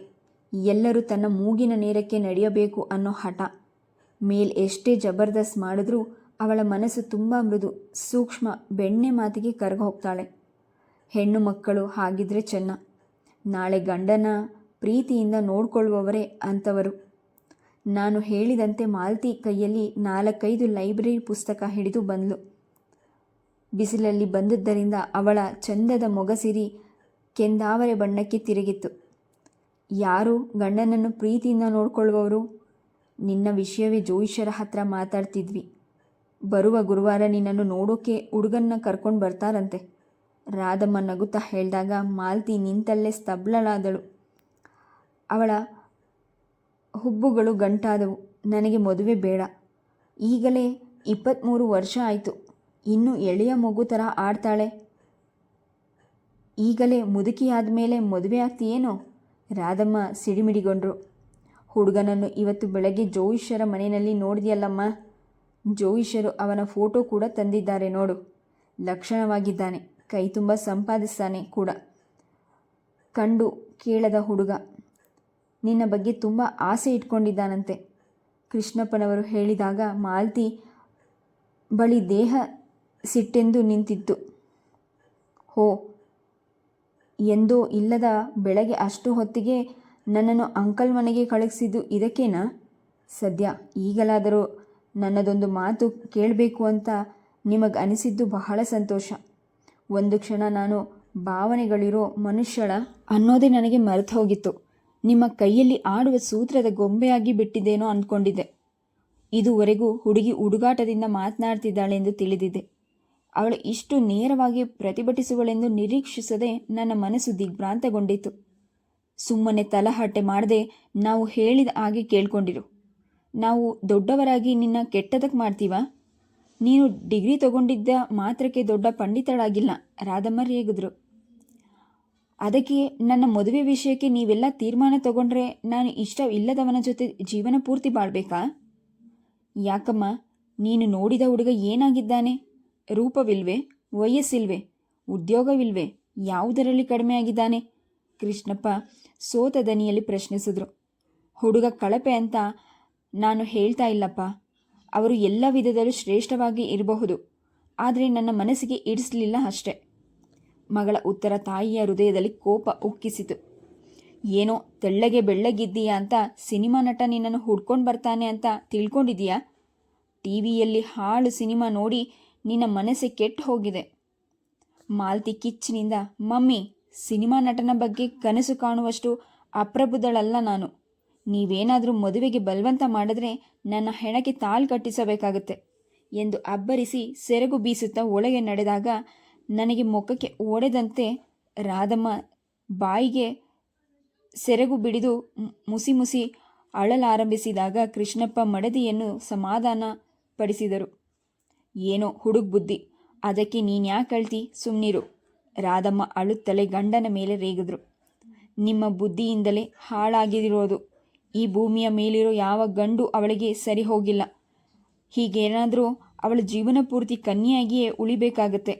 ಎಲ್ಲರೂ ತನ್ನ ಮೂಗಿನ ನೇರಕ್ಕೆ ನಡೆಯಬೇಕು ಅನ್ನೋ ಹಠ. ಮೇಲ್ ಎಷ್ಟೇ ಜಬರ್ದಸ್ತ್ ಮಾಡಿದ್ರೂ ಅವಳ ಮನಸ್ಸು ತುಂಬ ಮೃದು, ಸೂಕ್ಷ್ಮ, ಬೆಣ್ಣೆ ಮಾತಿಗೆ ಕರಗ ಹೋಗ್ತಾಳೆ. ಹೆಣ್ಣು ಮಕ್ಕಳು ಹಾಗಿದ್ರೆ ಚೆನ್ನ. ನಾಳೆ ಗಂಡನ ಪ್ರೀತಿಯಿಂದ ನೋಡ್ಕೊಳ್ಳುವವರೇ ಅಂಥವರು. ನಾನು ಹೇಳಿದಂತೆ ಮಾಲ್ತಿ ಕೈಯಲ್ಲಿ 4-5 ಲೈಬ್ರರಿ ಪುಸ್ತಕ ಹಿಡಿದು ಬಂದ್ಲು. ಬಿಸಿಲಲ್ಲಿ ಬಂದದ್ದರಿಂದ ಅವಳ ಚಂದದ ಮೊಗಸಿರಿ ಕೆಂದಾವರೆ ಬಣ್ಣಕ್ಕೆ ತಿರುಗಿತ್ತು. ಯಾರು ಗಂಡನನ್ನು ಪ್ರೀತಿಯಿಂದ ನೋಡ್ಕೊಳ್ಳುವವರು? ನಿನ್ನ ವಿಷಯವೇ ಜೋಯಿಷರ ಹತ್ರ ಮಾತಾಡ್ತಿದ್ವಿ. ಬರುವ ಗುರುವಾರ ನಿನ್ನನ್ನು ನೋಡೋಕೆ ಹುಡುಗನ್ನ ಕರ್ಕೊಂಡು ಬರ್ತಾರಂತೆ. ರಾಧಮ್ಮ ನಗುತ್ತಾ ಹೇಳಿದಾಗ ಮಾಲ್ತಿ ನಿಂತಲ್ಲೇ ಸ್ತಬ್ಧಳಾದಳು. ಅವಳ ಹುಬ್ಬುಗಳು ಗಂಟಾದವು. ನನಗೆ ಮದುವೆ ಬೇಡ. ಈಗಲೇ 23 ವರ್ಷ ಆಯಿತು. ಇನ್ನೂ ಎಳೆಯ ಮಗು ಥರ ಆಡ್ತಾಳೆ. ಈಗಲೇ ಮುದುಕಿಯಾದ ಮೇಲೆ ಮದುವೆ ಆಗ್ತೀಯೇನೋ? ರಾಧಮ್ಮ ಸಿಡಿಮಿಡಿಗೊಂಡ್ರು. ಹುಡುಗನನ್ನು ಇವತ್ತು ಬೆಳಗ್ಗೆ ಜೋಯಿಷರ ಮನೆಯಲ್ಲಿ ನೋಡಿದೆಯಲ್ಲಮ್ಮ. ಜೋಯಿಷರು ಅವನ ಫೋಟೋ ಕೂಡ ತಂದಿದ್ದಾರೆ ನೋಡು. ಲಕ್ಷಣವಾಗಿದ್ದಾನೆ, ಕೈ ತುಂಬ ಸಂಪಾದಿಸ್ತಾನೆ ಕೂಡ. ಕಂಡು ಕೇಳದ ಹುಡುಗ. ನಿನ್ನ ಬಗ್ಗೆ ತುಂಬ ಆಸೆ ಇಟ್ಕೊಂಡಿದ್ದಾನಂತೆ. ಕೃಷ್ಣಪ್ಪನವರು ಹೇಳಿದಾಗ ಮಾಲ್ತಿ ಬಳಿ ದೇಹ ಸಿಟ್ಟೆಂದು ನಿಂತಿತ್ತು. ಹೋ, ಎಂದೋ ಇಲ್ಲದ ಬೆಳಗ್ಗೆ ಅಷ್ಟು ಹೊತ್ತಿಗೆ ನನ್ನನ್ನು ಅಂಕಲ್ ಮನೆಗೆ ಕಳಿಸಿದ್ದು ಇದಕ್ಕೇನಾ? ಸದ್ಯ ಈಗಲಾದರೂ ನನ್ನದೊಂದು ಮಾತು ಕೇಳಬೇಕು ಅಂತ ನಿಮಗೆ ಅನಿಸಿದ್ದು ಬಹಳ ಸಂತೋಷ. ಒಂದು ಕ್ಷಣ ನಾನು ಭಾವನೆಗಳಿರೋ ಮನುಷ್ಯಳ ಅನ್ನೋದೇ ನನಗೆ ಮರೆತು ಹೋಗಿತ್ತು. ನಿಮ್ಮ ಕೈಯಲ್ಲಿ ಆಡುವ ಸೂತ್ರದ ಗೊಂಬೆಯಾಗಿ ಬಿಟ್ಟಿದ್ದೇನೋ ಅಂದ್ಕೊಂಡಿದ್ದೆ. ಇದುವರೆಗೂ ಹುಡುಗಿ ಹುಡುಗಾಟದಿಂದ ಮಾತನಾಡ್ತಿದ್ದಾಳೆಂದು ತಿಳಿದಿದ್ದೆ. ಅವಳು ಇಷ್ಟು ನೇರವಾಗಿ ಪ್ರತಿಭಟಿಸುವಳೆಂದು ನಿರೀಕ್ಷಿಸದೆ ನನ್ನ ಮನಸ್ಸು ದಿಗ್ಭ್ರಾಂತಗೊಂಡಿತು. ಸುಮ್ಮನೆ ತಲಹಟ್ಟೆ ಮಾಡದೆ ನಾವು ಹೇಳಿದ ಹಾಗೆ ಕೇಳ್ಕೊಂಡಿರು. ನಾವು ದೊಡ್ಡವರಾಗಿ ನಿನ್ನ ಕೆಟ್ಟದಕ್ಕೆ ಮಾಡ್ತೀವಾ? ನೀನು ಡಿಗ್ರಿ ತಗೊಂಡಿದ್ದ ಮಾತ್ರಕ್ಕೆ ದೊಡ್ಡ ಪಂಡಿತಳಾಗಿಲ್ಲ. ರಾಧಮ್ಮ ರೇಗಿದ್ರು. ಅದಕ್ಕೆ ನನ್ನ ಮದುವೆ ವಿಷಯಕ್ಕೆ ನೀವೆಲ್ಲ ತೀರ್ಮಾನ ತಗೊಂಡ್ರೆ ನಾನು ಇಷ್ಟ ಇಲ್ಲದವನ ಜೊತೆ ಜೀವನ ಪೂರ್ತಿ ಬಾಳ್ಬೇಕಾ? ಯಾಕಮ್ಮ, ನೀನು ನೋಡಿದ ಹುಡುಗ ಏನಾಗಿದ್ದಾನೆ? ರೂಪವಿಲ್ವೇ? ವಯಸ್ಸಿಲ್ವೇ? ಉದ್ಯೋಗವಿಲ್ವೇ? ಯಾವುದರಲ್ಲಿ ಕಡಿಮೆ ಆಗಿದ್ದಾನೆ? ಕೃಷ್ಣಪ್ಪ ಸೋತ ದನಿಯಲ್ಲಿ ಪ್ರಶ್ನಿಸಿದ್ರು. ಹುಡುಗ ಕಳಪೆ ಅಂತ ನಾನು ಹೇಳ್ತಾ ಇಲ್ಲಪ್ಪ. ಅವರು ಎಲ್ಲ ವಿಧದಲ್ಲೂ ಶ್ರೇಷ್ಠವಾಗಿ ಇರಬಹುದು. ಆದರೆ ನನ್ನ ಮನಸ್ಸಿಗೆ ಇಡಿಸಲಿಲ್ಲ ಅಷ್ಟೆ. ಮಗಳ ಉತ್ತರ ತಾಯಿಯ ಹೃದಯದಲ್ಲಿ ಕೋಪ ಉಕ್ಕಿಸಿತು. ಏನೋ ತೆಳ್ಳಗೆ ಬೆಳ್ಳಗಿದ್ದೀಯಾ ಅಂತ ಸಿನಿಮಾ ನಟ ನಿನ್ನನ್ನು ಹುಡ್ಕೊಂಡು ಬರ್ತಾನೆ ಅಂತ ತಿಳ್ಕೊಂಡಿದೀಯಾ? ಟಿವಿಯಲ್ಲಿ ಹಾಳು ಸಿನಿಮಾ ನೋಡಿ ನಿನ್ನ ಮನಸ್ಸೇ ಕೆಟ್ಟು ಹೋಗಿದೆ. ಮಾಲ್ತಿ ಕಿಚ್ಚಿನಿಂದ, ಮಮ್ಮಿ, ಸಿನಿಮಾ ನಟನ ಬಗ್ಗೆ ಕನಸು ಕಾಣುವಷ್ಟು ಅಪ್ರಬುದ್ಧಳಲ್ಲ ನಾನು. ನೀವೇನಾದರೂ ಮದುವೆಗೆ ಬಲವಂತ ಮಾಡಿದ್ರೆ ನನ್ನ ಹೆಣಕ್ಕೆ ತಾಳು ಕಟ್ಟಿಸಬೇಕಾಗುತ್ತೆ ಎಂದು ಅಬ್ಬರಿಸಿ ಸೆರಗು ಬೀಸುತ್ತಾ ಒಳಗೆ ನಡೆದಾಗ ನನಗೆ ಮುಖಕ್ಕೆ ಓಡೆದಂತೆ ರಾಧಮ್ಮ ಬಾಯಿಗೆ ಸೆರಗು ಬಿಡಿದು ಮುಸಿ ಮುಸಿ ಅಳಲಾರಂಭಿಸಿದಾಗ ಕೃಷ್ಣಪ್ಪ ಮಡದಿಯನ್ನು ಸಮಾಧಾನ ಪಡಿಸಿದರು. ಏನೋ ಹುಡುಗ ಬುದ್ಧಿ, ಅದಕ್ಕೆ ನೀನ್ಯಾಕೆ ಅಳ್ತಿ? ಸುಮ್ಮನಿರು. ರಾಧಮ್ಮ ಅಳುತ್ತಲೇ ಗಂಡನ ಮೇಲೆ ರೇಗಿದ್ರು. ನಿಮ್ಮ ಬುದ್ಧಿಯಿಂದಲೇ ಹಾಳಾಗಿರೋದು. ಈ ಭೂಮಿಯ ಮೇಲಿರೋ ಯಾವ ಗಂಡು ಅವಳಿಗೆ ಸರಿ ಹೋಗಿಲ್ಲ. ಹೀಗೇನಾದರೂ ಅವಳ ಜೀವನ ಪೂರ್ತಿ ಕನ್ಯೆಯಾಗಿಯೇ ಉಳಿಬೇಕಾಗತ್ತೆ.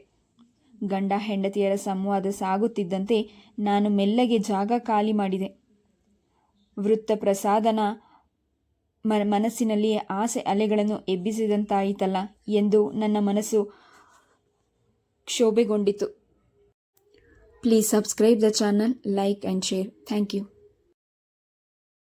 ಗಂಡ ಹೆಂಡತಿಯರ ಸಂವಾದ ಸಾಗುತ್ತಿದ್ದಂತೆ ನಾನು ಮೆಲ್ಲಗೆ ಜಾಗ ಖಾಲಿ ಮಾಡಿದೆ. ವೃತ್ತ ಪ್ರಸಾದನ ಮನಸ್ಸಿನಲ್ಲಿ ಆಸೆ ಅಲೆಗಳನ್ನು ಎಬ್ಬಿಸಿದಂತಾಯಿತಲ್ಲ ಎಂದು ನನ್ನ ಮನಸ್ಸು ಕ್ಷೋಭೆಗೊಂಡಿತು. Please subscribe the channel, like and share. Thank you.